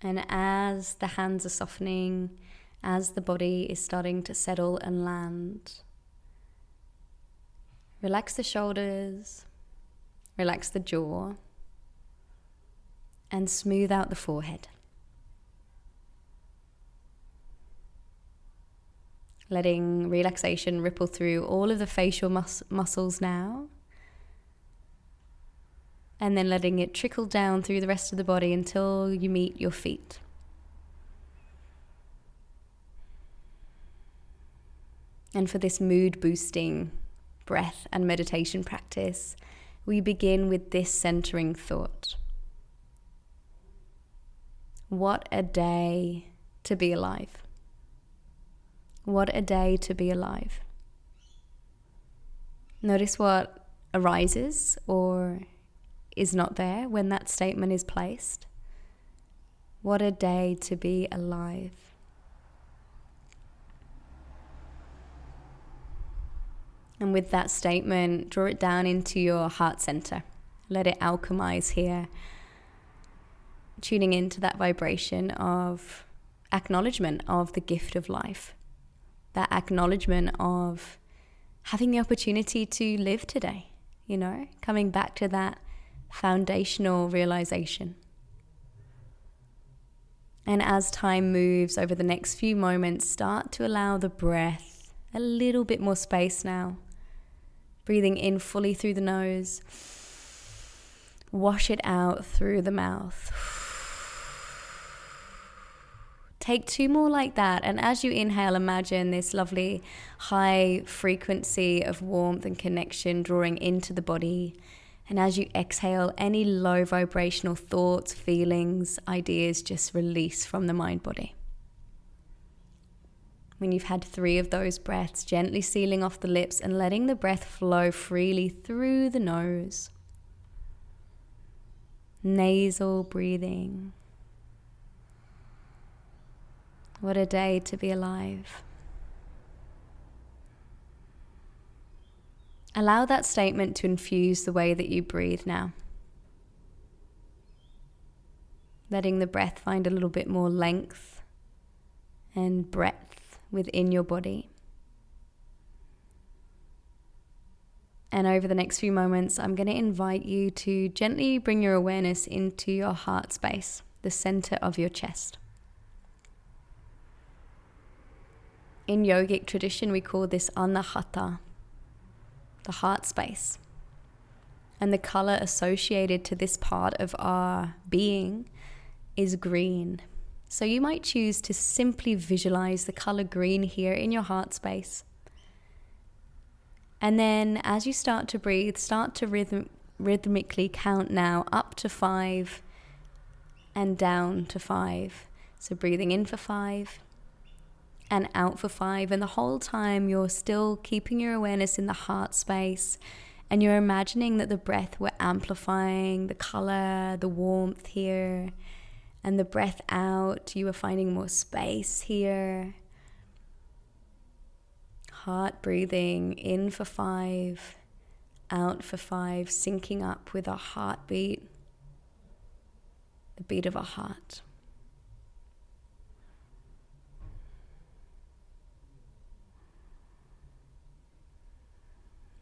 And as the hands are softening, as the body is starting to settle and land, relax the shoulders, relax the jaw, and smooth out the forehead. Letting relaxation ripple through all of the facial muscles now. And then letting it trickle down through the rest of the body until you meet your feet. And for this mood boosting breath and meditation practice, we begin with this centering thought. What a day to be alive. What a day to be alive. Notice what arises or is not there when that statement is placed. What a day to be alive. And with that statement, draw it down into your heart center. Let it alchemize here. Tuning into that vibration of acknowledgement of the gift of life. That acknowledgement of having the opportunity to live today, coming back to that foundational realization. And as time moves over the next few moments, start to allow the breath a little bit more space now. Breathing in fully through the nose. Wash it out through the mouth. Take 2 more like that, and as you inhale, imagine this lovely high frequency of warmth and connection drawing into the body. And as you exhale, any low vibrational thoughts, feelings, ideas just release from the mind body. When you've had 3 of those breaths, gently sealing off the lips and letting the breath flow freely through the nose. Nasal breathing. What a day to be alive. Allow that statement to infuse the way that you breathe now. Letting the breath find a little bit more length and breadth within your body. And over the next few moments, I'm going to invite you to gently bring your awareness into your heart space, the center of your chest. In yogic tradition, we call this anahata, the heart space. And the color associated to this part of our being is green. So you might choose to simply visualize the color green here in your heart space. And then as you start to breathe, start to rhythmically count now up to 5 and down to 5. So breathing in for 5 and out for 5. And the whole time you're still keeping your awareness in the heart space, and you're imagining that the breath, we're amplifying the color, the warmth here. And the breath out, you are finding more space here. Heart breathing in for 5, out for 5, syncing up with our heartbeat, the beat of our heart.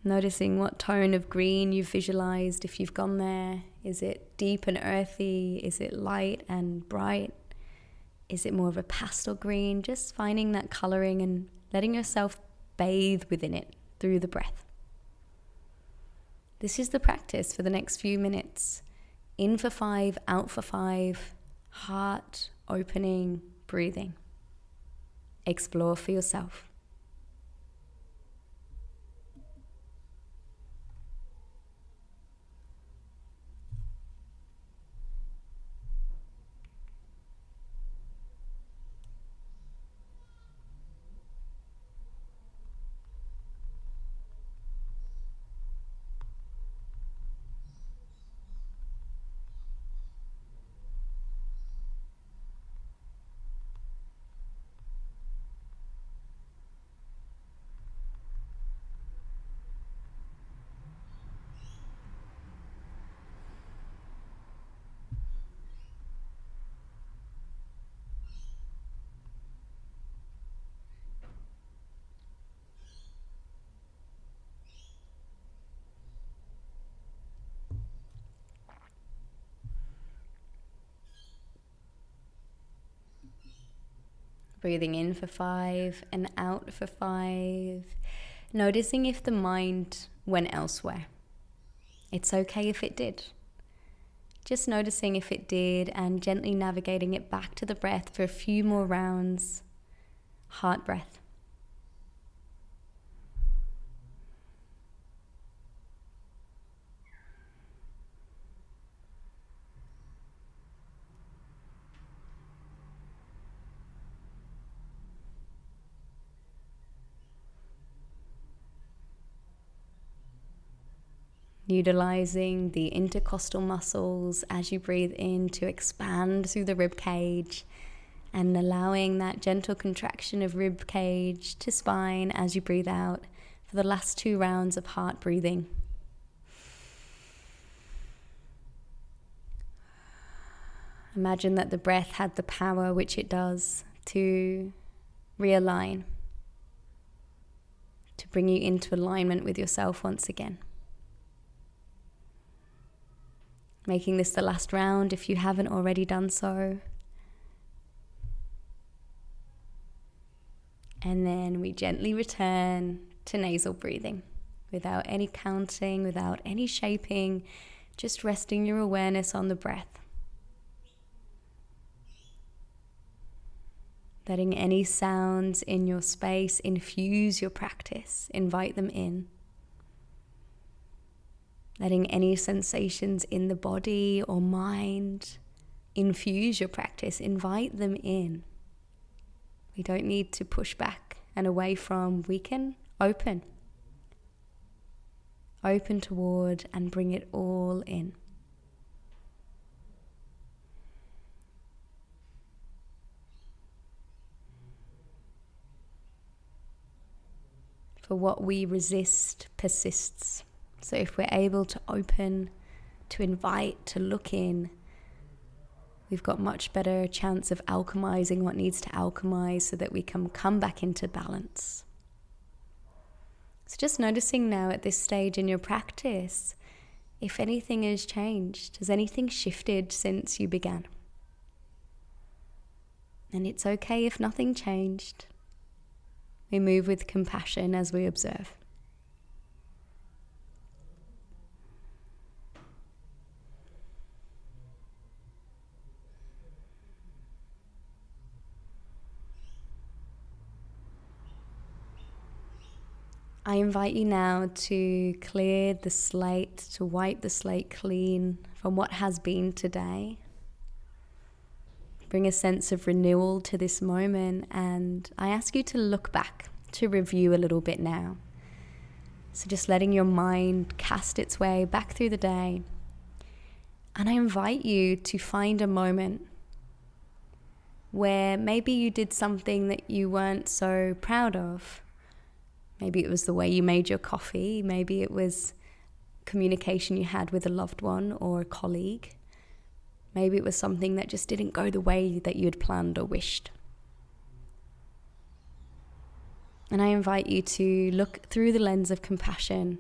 Noticing what tone of green you've visualized if you've gone there. Is it deep and earthy? Is it light and bright? Is it more of a pastel green? Just finding that coloring and letting yourself bathe within it through the breath. This is the practice for the next few minutes. In for 5, out for 5, heart opening, breathing. Explore for yourself. Breathing in for 5 and out for 5. Noticing if the mind went elsewhere. It's okay if it did. Just noticing if it did and gently navigating it back to the breath for a few more rounds. Heart breath. Utilizing the intercostal muscles as you breathe in to expand through the rib cage, and allowing that gentle contraction of rib cage to spine as you breathe out for the last 2 rounds of heart breathing. Imagine that the breath had the power, which it does, to realign, to bring you into alignment with yourself once again. Making this the last round if you haven't already done so. And then we gently return to nasal breathing without any counting, without any shaping, just resting your awareness on the breath. Letting any sounds in your space infuse your practice, invite them in. Letting any sensations in the body or mind infuse your practice, invite them in. We don't need to push back and away from, we can open toward and bring it all in. For what we resist persists. So if we're able to open, to invite, to look in, we've got much better chance of alchemizing what needs to alchemize so that we can come back into balance. So just noticing now at this stage in your practice, if anything has changed, has anything shifted since you began? And it's okay if nothing changed. We move with compassion as we observe. I invite you now to clear the slate, to wipe the slate clean from what has been today. Bring a sense of renewal to this moment, and I ask you to look back, to review a little bit now. So just letting your mind cast its way back through the day. And I invite you to find a moment where maybe you did something that you weren't so proud of. Maybe it was the way you made your coffee. Maybe it was communication you had with a loved one or a colleague. Maybe it was something that just didn't go the way that you had planned or wished. And I invite you to look through the lens of compassion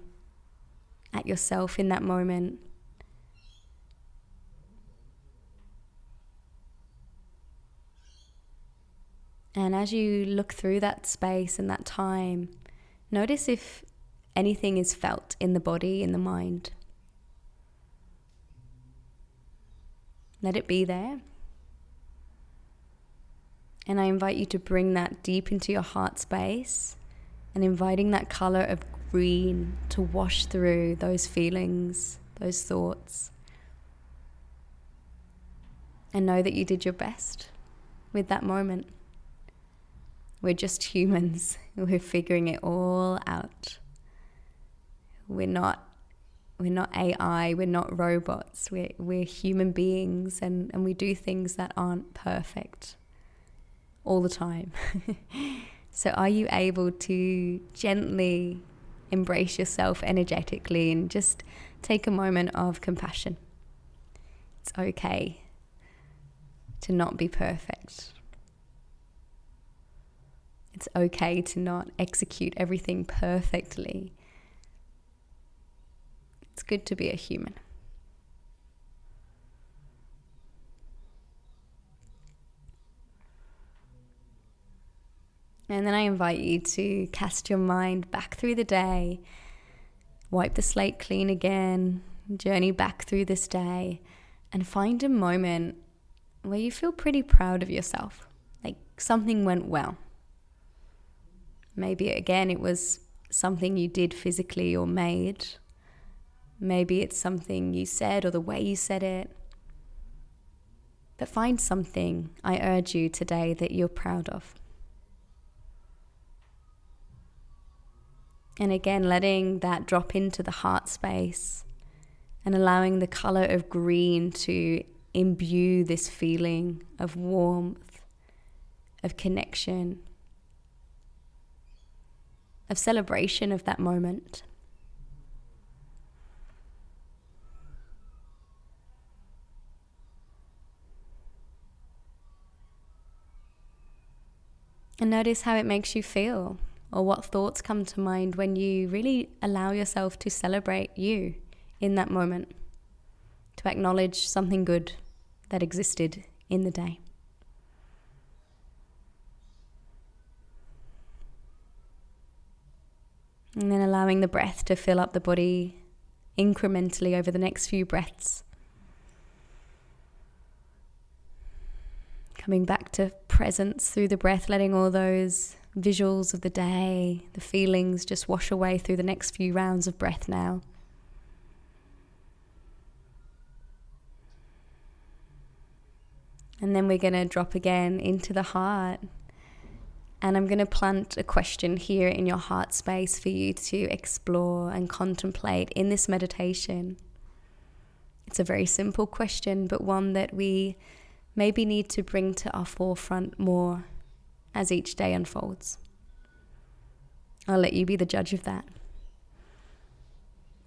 at yourself in that moment. And as you look through that space and that time, notice if anything is felt in the body, in the mind. Let it be there. And I invite you to bring that deep into your heart space and inviting that color of green to wash through those feelings, those thoughts. And know that you did your best with that moment. We're just humans. We're figuring it all out. We're not AI. We're not robots. We're human beings, and we do things that aren't perfect all the time. So are you able to gently embrace yourself energetically and just take a moment of compassion? It's okay to not be perfect. It's okay to not execute everything perfectly. It's good to be a human. And then I invite you to cast your mind back through the day, wipe the slate clean again, journey back through this day, and find a moment where you feel pretty proud of yourself, like something went well. Maybe again it was something you did physically or made. Maybe it's something you said or the way you said it. But find something, I urge you today, that you're proud of. And again, letting that drop into the heart space and allowing the color of green to imbue this feeling of warmth, of connection, of celebration of that moment. And notice how it makes you feel, or what thoughts come to mind when you really allow yourself to celebrate you in that moment, to acknowledge something good that existed in the day. And then allowing the breath to fill up the body incrementally over the next few breaths. Coming back to presence through the breath, letting all those visuals of the day, the feelings just wash away through the next few rounds of breath now. And then we're going to drop again into the heart. And I'm going to plant a question here in your heart space for you to explore and contemplate in this meditation. It's a very simple question, but one that we maybe need to bring to our forefront more as each day unfolds. I'll let you be the judge of that.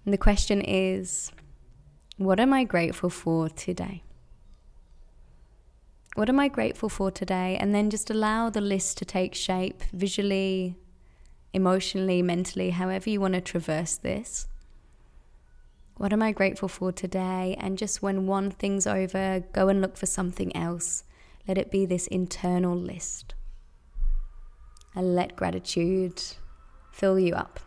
And the question is, what am I grateful for today? What am I grateful for today? And then just allow the list to take shape visually, emotionally, mentally, however you want to traverse this. What am I grateful for today? And just when one thing's over, go and look for something else. Let it be this internal list. And let gratitude fill you up.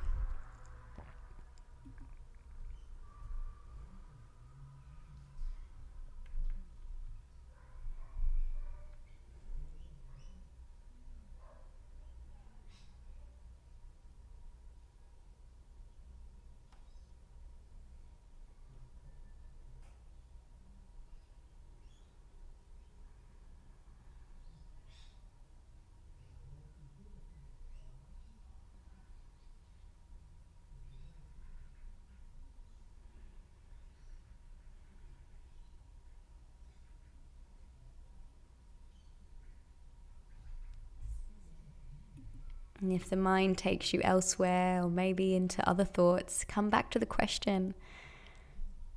And if the mind takes you elsewhere or maybe into other thoughts, come back to the question,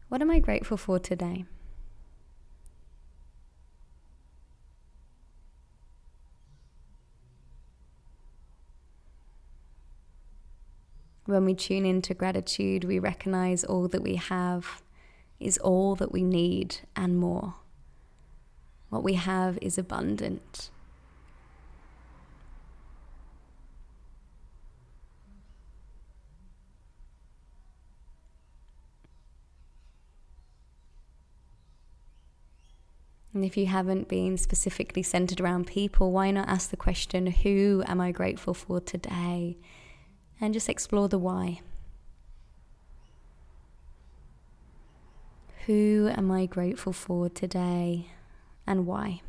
what am I grateful for today? When we tune into gratitude, we recognize all that we have is all that we need and more. What we have is abundant. And if you haven't been specifically centered around people, why not ask the question, who am I grateful for today? And just explore the why. Who am I grateful for today and why?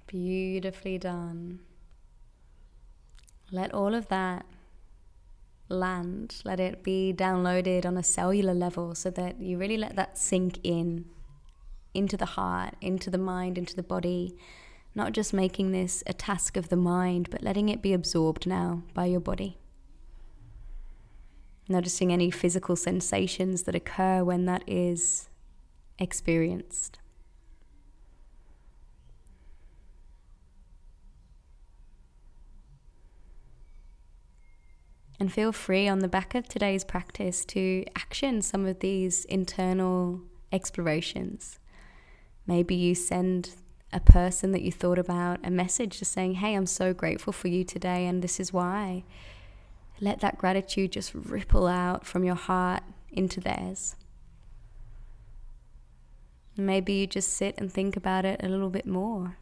Beautifully done. Let all of that land, let it be downloaded on a cellular level so that you really let that sink in. into the heart, into the mind, into the body. Not just making this a task of the mind, but letting it be absorbed now by your body. Noticing any physical sensations that occur when that is experienced. And feel free on the back of today's practice to action some of these internal explorations. Maybe you send a person that you thought about a message just saying, hey, I'm so grateful for you today and this is why. Let that gratitude just ripple out from your heart into theirs. Maybe you just sit and think about it a little bit more.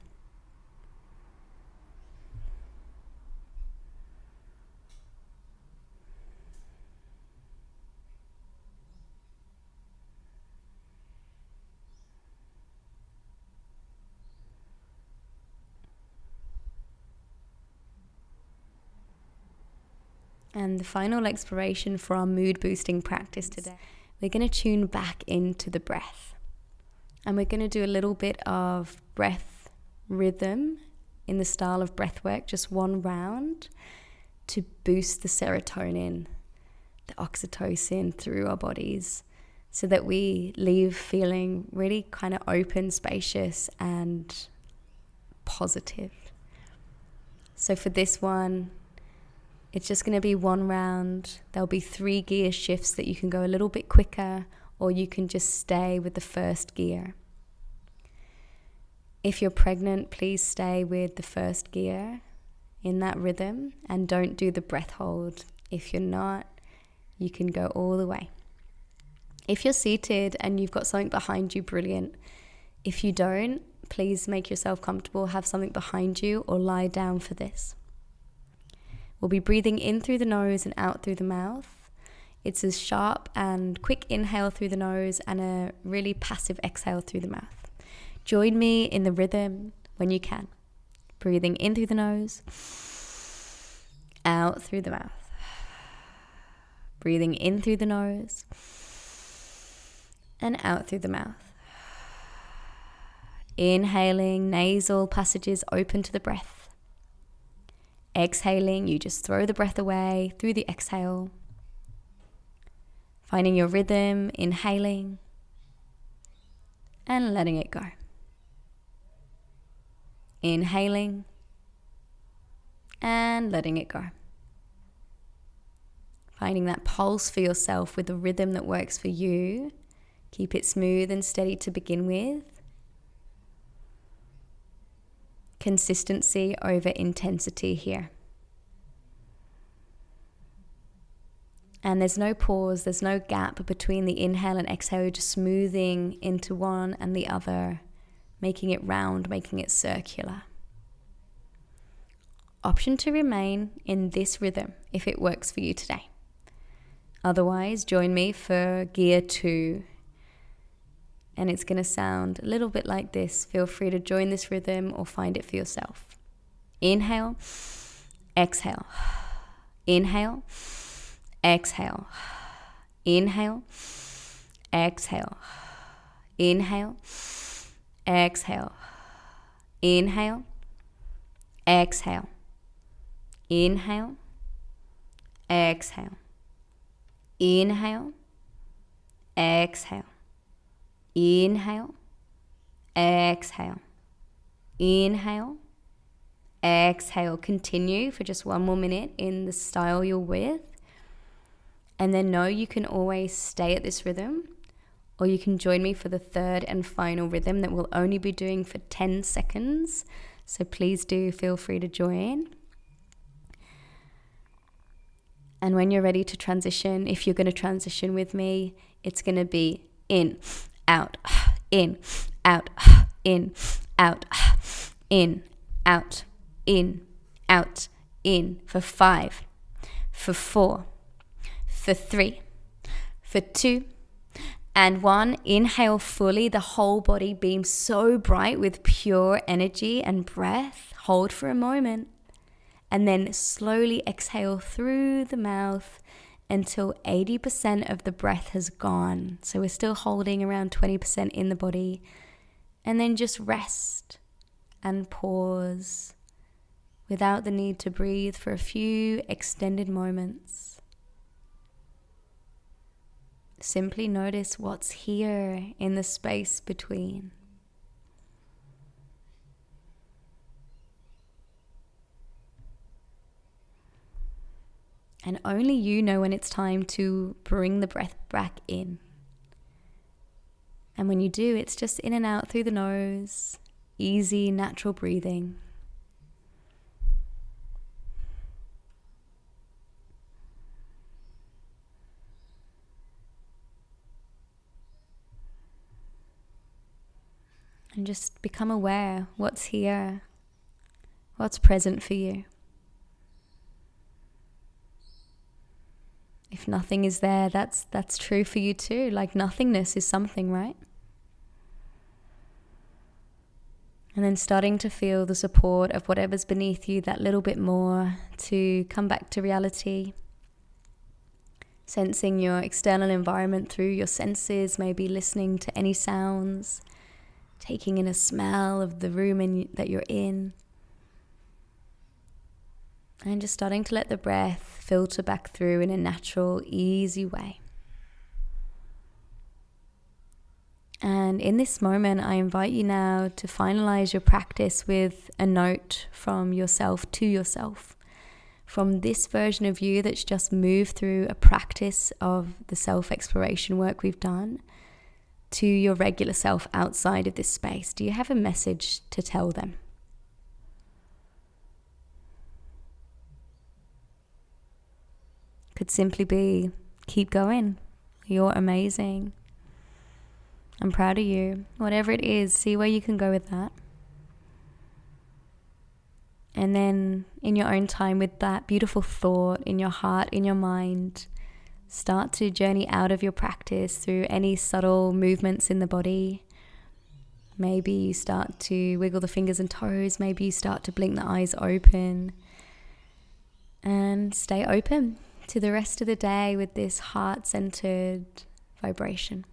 And the final exploration for our mood boosting practice today, we're going to tune back into the breath. And we're going to do a little bit of breath rhythm in the style of breath work, just one round to boost the serotonin, the oxytocin through our bodies so that we leave feeling really kind of open, spacious, and positive. So for this one, it's just going to be one round. There'll be 3 gear shifts that you can go a little bit quicker, or you can just stay with the first gear. If you're pregnant, please stay with the first gear in that rhythm and don't do the breath hold. If you're not, you can go all the way. If you're seated and you've got something behind you, brilliant. If you don't, please make yourself comfortable, have something behind you, or lie down for this. We'll be breathing in through the nose and out through the mouth. It's a sharp and quick inhale through the nose and a really passive exhale through the mouth. Join me in the rhythm when you can. Breathing in through the nose, out through the mouth. Breathing in through the nose and out through the mouth. Inhaling, nasal passages open to the breath. Exhaling, you just throw the breath away through the exhale. Finding your rhythm, inhaling and letting it go. Inhaling and letting it go. Finding that pulse for yourself with the rhythm that works for you. Keep it smooth and steady to begin with. Consistency over intensity here. And there's no pause, there's no gap between the inhale and exhale. You're just smoothing into one and the other, making it round, making it circular. Option to remain in this rhythm if it works for you today. Otherwise, join me for gear 2. And it's going to sound a little bit like this. Feel free to join this rhythm or find it for yourself. Inhale, exhale. Inhale, exhale. Inhale, exhale. Inhale, exhale. Inhale, exhale. Inhale, exhale. Inhale, exhale. Inhale, exhale. Inhale, exhale. Continue for just one more minute in the style you're with. And then know you can always stay at this rhythm, or you can join me for the third and final rhythm that we'll only be doing for 10 seconds. So please do feel free to join. And when you're ready to transition, if you're going to transition with me, it's going to be in, out, in, out, in, out, in, out, in, out, in, for 5, for 4, for 3, for 2, and 1. Inhale fully, the whole body beams so bright with pure energy and breath. Hold for a moment. And then slowly exhale through the mouth until 80% of the breath has gone. So we're still holding around 20% in the body. And then just rest and pause without the need to breathe for a few extended moments. Simply notice what's here in the space between. And only you know when it's time to bring the breath back in. And when you do, it's just in and out through the nose, easy, natural breathing. And just become aware what's here, what's present for you. If nothing is there, that's true for you too. Like nothingness is something, right? And then starting to feel the support of whatever's beneath you that little bit more to come back to reality. Sensing your external environment through your senses, maybe listening to any sounds, taking in a smell of the room that you're in. And just starting to let the breath filter back through in a natural, easy way. And in this moment, I invite you now to finalize your practice with a note from yourself to yourself. From this version of you that's just moved through a practice of the self-exploration work we've done, to your regular self outside of this space. Do you have a message to tell them? Could simply be, keep going. You're amazing. I'm proud of you. Whatever it is, see where you can go with that. And then in your own time with that beautiful thought in your heart, in your mind, start to journey out of your practice through any subtle movements in the body. Maybe you start to wiggle the fingers and toes. Maybe you start to blink the eyes open. And stay open to the rest of the day with this heart-centered vibration.